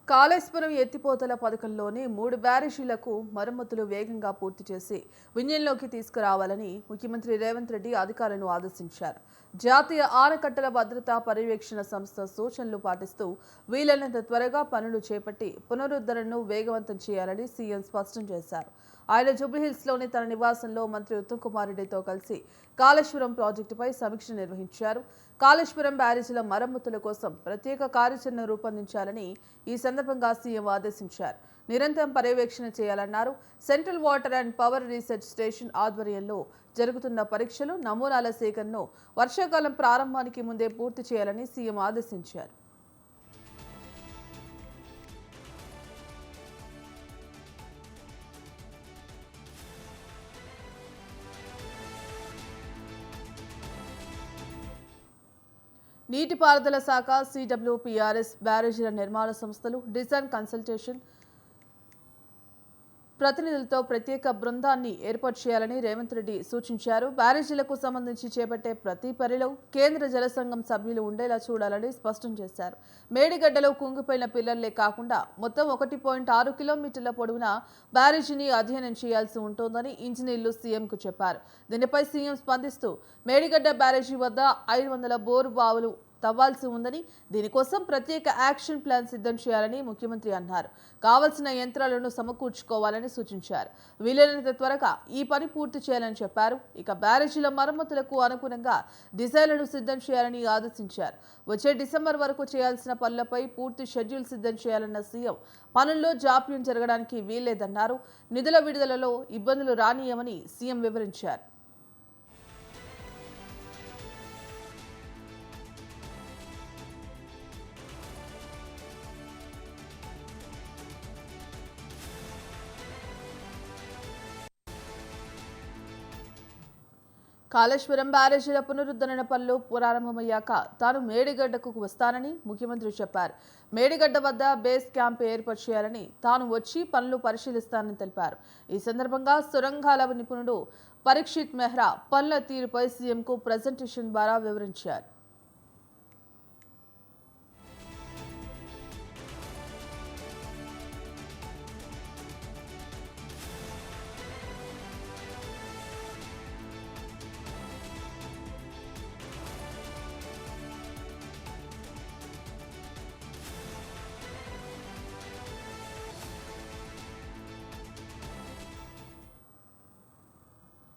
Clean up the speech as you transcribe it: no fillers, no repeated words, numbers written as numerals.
కాళేశ్వరం ఎత్తిపోతల పథకంలోని 3 బ్యారేజీలకు మరమ్మతులు వేగంగా పూర్తి చేసి వినియోగంలోకి తీసుకురావాలని ముఖ్యమంత్రి రేవంత్ రెడ్డి అధికారులను ఆదేశించారు. జాతీయ ఆనకట్టల భద్రతా పర్యవేక్షణ సంస్థ సూచనలు పాటిస్తూ వీలైనంత త్వరగా పనులు చేపట్టి పునరుద్ధరణను వేగవంతం చేయాలని సీఎం స్పష్టం చేశారు. ఆయన జూబ్లీహిల్స్లోని తన నివాసంలో మంత్రి ఉత్తమ్ కుమార్ రెడ్డితో కలిసి కాళేశ్వరం ప్రాజెక్టుపై సమీక్ష నిర్వహించారు. కాళేశ్వరం బ్యారేజీల మరమ్మతుల కోసం ప్రత్యేక కార్యాచరణ రూపొందించాలని ఈ సందర్భంగా సీఎం ఆదేశించారు. నిరంతరం పర్యవేక్షణ చేయాలన్నారు. Central water and power research station ఆధ్వర్యంలో జరుగుతున్న పరీక్షలు, నమూనాల సేకరణను వర్షాకాలం ప్రారంభానికి ముందే పూర్తి చేయాలని సీఎం ఆదేశించారు. నీటిపారుదల శాఖ, సిడబ్ల్యూపీఆర్ఎస్, బ్యారేజీల నిర్మాణ సంస్థలు, డిజైన్ కన్సల్టేషన్ ప్రతినిధులతో ప్రత్యేక బృందాన్ని ఏర్పాటు చేయాలని రేవంత్ రెడ్డి సూచించారు. బ్యారేజీలకు సంబంధించి చేపట్టే ప్రతి పనిలో కేంద్ర జలసంఘం సభ్యులు ఉండేలా చూడాలని స్పష్టం చేశారు. మేడిగడ్డలో కుంగిపోయిన పిల్లర్లే కాకుండా మొత్తం 1.6 కిలోమీటర్ల పొడవున బ్యారేజీని అధ్యయనం చేయాల్సి ఉంటోందని ఇంజనీర్లు సీఎంకు చెప్పారు. దీనిపై సీఎం స్పందిస్తూ మేడిగడ్డ బ్యారేజీ వద్ద 500 బోరు బావులు తవ్వాల్సి ఉందని, దీనికోసం ప్రత్యేక యాక్షన్ ప్లాన్ సిద్ధం చేయాలని ముఖ్యమంత్రి అన్నారు. కావలసిన యంత్రాలను సమకూర్చుకోవాలని సూచించారు. వీలైనంత త్వరగా ఈ పని పూర్తి చేయాలని చెప్పారు. ఇక బ్యారేజీల మరమ్మతులకు అనుగుణంగా డిజైన్లను సిద్ధం చేయాలని ఆదేశించారు. వచ్చే డిసెంబర్ వరకు చేయాల్సిన పనులపై పూర్తి షెడ్యూల్ సిద్ధం చేయాలన్న సీఎం పనుల్లో జాప్యం జరగడానికి వీల్లేదన్నారు. నిధుల విడుదలలో ఇబ్బందులు రానియమని సీఎం వివరించారు. కాళేశ్వరం బ్యారేజీల పునరుద్ధరణ పనులు ప్రారంభమయ్యాక తాను మేడిగడ్డకు వస్తానని ముఖ్యమంత్రి చెప్పారు. మేడిగడ్డ వద్ద బేస్ క్యాంప్ ఏర్పాటు చేయాలని, తాను వచ్చి పనులు పరిశీలిస్తానని తెలిపారు. ఈ సందర్భంగా సొరంగాల నిపుణుడు పరీక్షిత్ మెహ్రా పనుల తీరుపై సీఎంకు ప్రెజెంటేషన్ ద్వారా వివరించారు.